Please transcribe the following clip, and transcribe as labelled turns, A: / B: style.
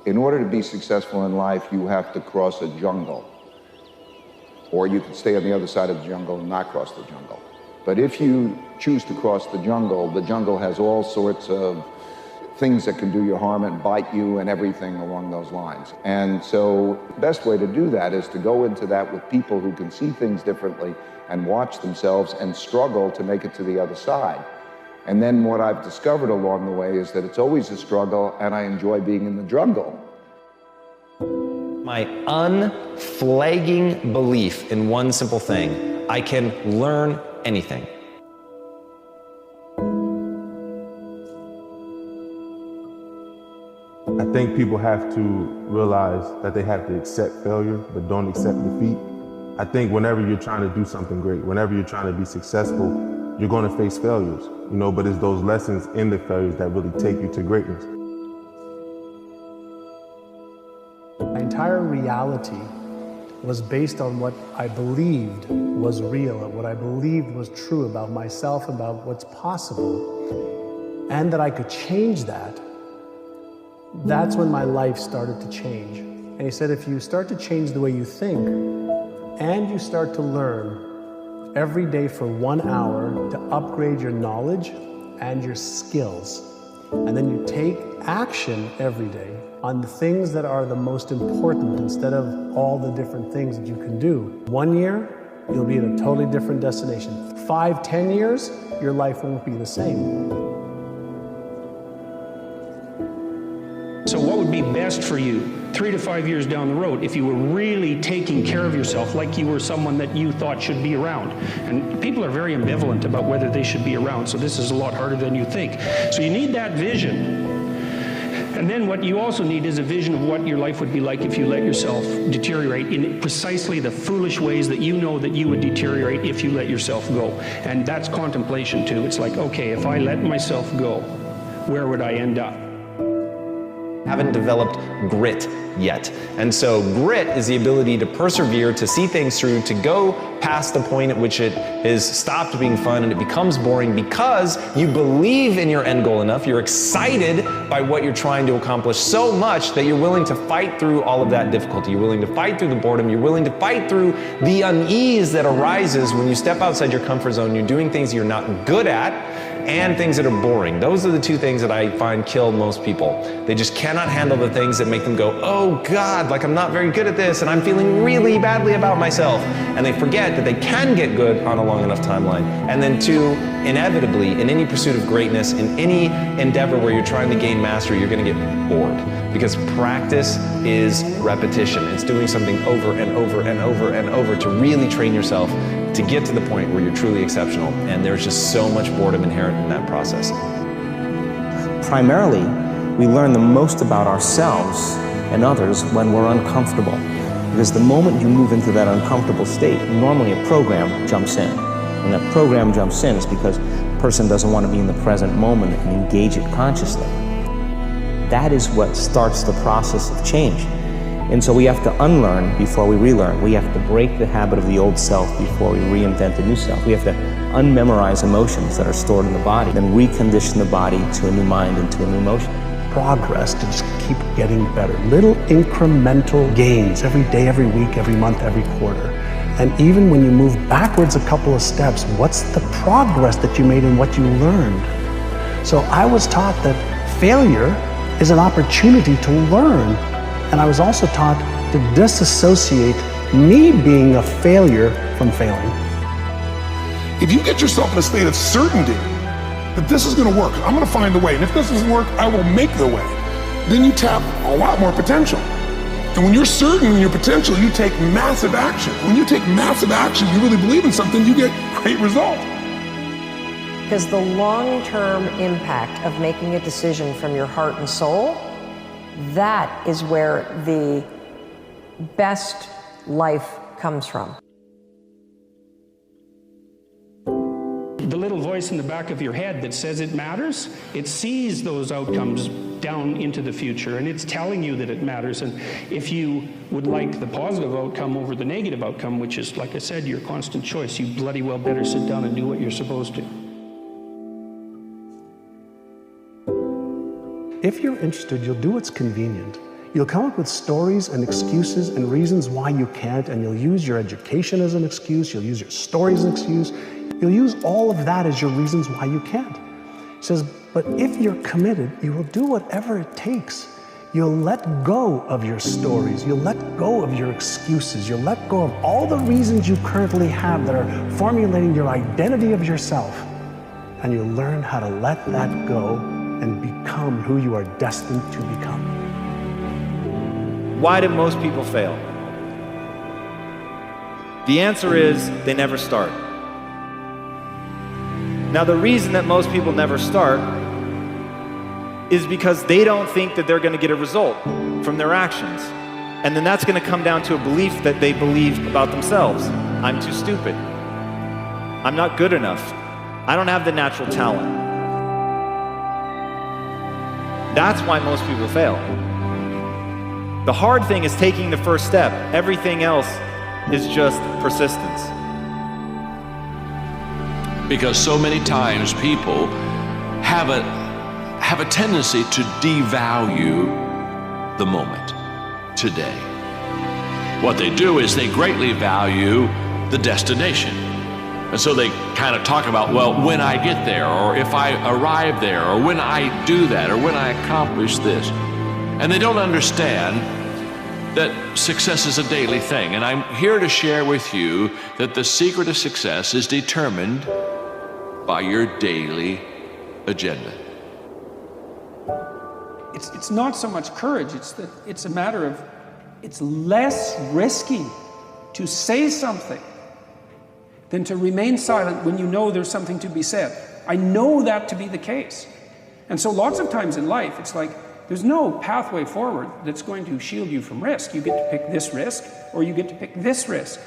A: In order to be successful in life, you have to cross a jungle. Or you can stay on the other side of the jungle and not cross the jungle. But if you choose to cross the jungle has all sorts of things that can do you harm and bite you and everything along those lines. And so the best way to do that is to go into that with people who can see things differently and watch themselves and struggle to make it to the other side. And then what I've discovered along the way is that it's always a struggle, and I enjoy being in the jungle.
B: My unflagging belief in one simple thing: I can learn anything.
C: I think people have to realize that they have to accept failure, but don't accept defeat. I think whenever you're trying to do something great, whenever you're trying to be successful, you're going to face failures, but it's those lessons in the failures that really take you to greatness.
D: My entire reality was based on what I believed was real, what I believed was true about myself, about what's possible, and that I could change that. That's when my life started to change. And he said, if you start to change the way you think, and you start to learn every day for 1 hour to upgrade your knowledge and your skills, and then you take action every day on the things that are the most important instead of all the different things that you can do. 1 year, you'll be at a totally different destination. 5, 10 years, your life won't be the same.
E: So what would be best for you 3 to 5 years down the road if you were really taking care of yourself like you were someone that you thought should be around? And people are very ambivalent about whether they should be around, so this is a lot harder than you think. So you need that vision. And then what you also need is a vision of what your life would be like if you let yourself deteriorate in precisely the foolish ways that you know that you would deteriorate if you let yourself go. And that's contemplation too. It's like, okay, if I let myself go, where would I end up?
B: Haven't developed grit yet. And so grit is the ability to persevere, to see things through, to go past the point at which it has stopped being fun and it becomes boring because you believe in your end goal enough, you're excited by what you're trying to accomplish so much that you're willing to fight through all of that difficulty. You're willing to fight through the boredom. You're willing to fight through the unease that arises when you step outside your comfort zone. You're doing things you're not good at and things that are boring. Those are the two things that I find kill most people. They just cannot handle the things that make them go, oh God, like I'm not very good at this and I'm feeling really badly about myself. And they forget that they can get good on a long enough timeline. And then two, inevitably, in any pursuit of greatness, in any endeavor where you're trying to gain mastery, you're gonna get bored. Because practice is repetition. It's doing something over and over and over and over to really train yourself to get to the point where you're truly exceptional. And there's just so much boredom inherent in that process.
F: Primarily, we learn the most about ourselves and others when we're uncomfortable. Because the moment you move into that uncomfortable state, normally a program jumps in. When that program jumps in, it's because the person doesn't want to be in the present moment and engage it consciously. That is what starts the process of change. And so we have to unlearn before we relearn. We have to break the habit of the old self before we reinvent the new self. We have to unmemorize emotions that are stored in the body, then recondition the body to a new mind and to a new emotion.
D: Progress to just keep getting better. Little incremental gains every day, every week, every month, every quarter. And even when you move backwards a couple of steps, what's the progress that you made and what you learned? So I was taught that failure is an opportunity to learn. And I was also taught to disassociate me being a failure from failing.
G: If you get yourself in a state of certainty that this is gonna work, I'm gonna find a way, and if this doesn't work, I will make the way, then you tap a lot more potential. And when you're certain in your potential, you take massive action. When you take massive action, you really believe in something, you get great results.
H: Because the long-term impact of making a decision from your heart and soul, that is where the best life comes from.
E: The little voice in the back of your head that says it matters, it sees those outcomes down into the future, and it's telling you that it matters. And if you would like the positive outcome over the negative outcome, which is, like I said, your constant choice, you bloody well better sit down and do what you're supposed to.
D: If you're interested, you'll do what's convenient. You'll come up with stories and excuses and reasons why you can't, and you'll use your education as an excuse, you'll use your stories as an excuse, you'll use all of that as your reasons why you can't. He says, but if you're committed, you will do whatever it takes. You'll let go of your stories, you'll let go of your excuses, you'll let go of all the reasons you currently have that are formulating your identity of yourself, and you'll learn how to let that go and become who you are destined to become.
I: Why do most people fail? The answer is they never start. Now, the reason that most people never start is because they don't think that they're going to get a result from their actions. And then that's going to come down to a belief that they believe about themselves. I'm too stupid. I'm not good enough. I don't have the natural talent. That's why most people fail. The hard thing is taking the first step. Everything else is just persistence.
J: Because so many times people have a tendency to devalue the moment, today. What they do is they greatly value the destination. And so they kind of talk about, well, when I get there, or if I arrive there, or when I do that, or when I accomplish this. And they don't understand that success is a daily thing. And I'm here to share with you that the secret of success is determined by your daily agenda.
E: It's not so much courage, it's a matter of, it's less risky to say something than to remain silent when you know there's something to be said. I know that to be the case. And so lots of times in life, it's like, there's no pathway forward that's going to shield you from risk. You get to pick this risk, or you get to pick this risk.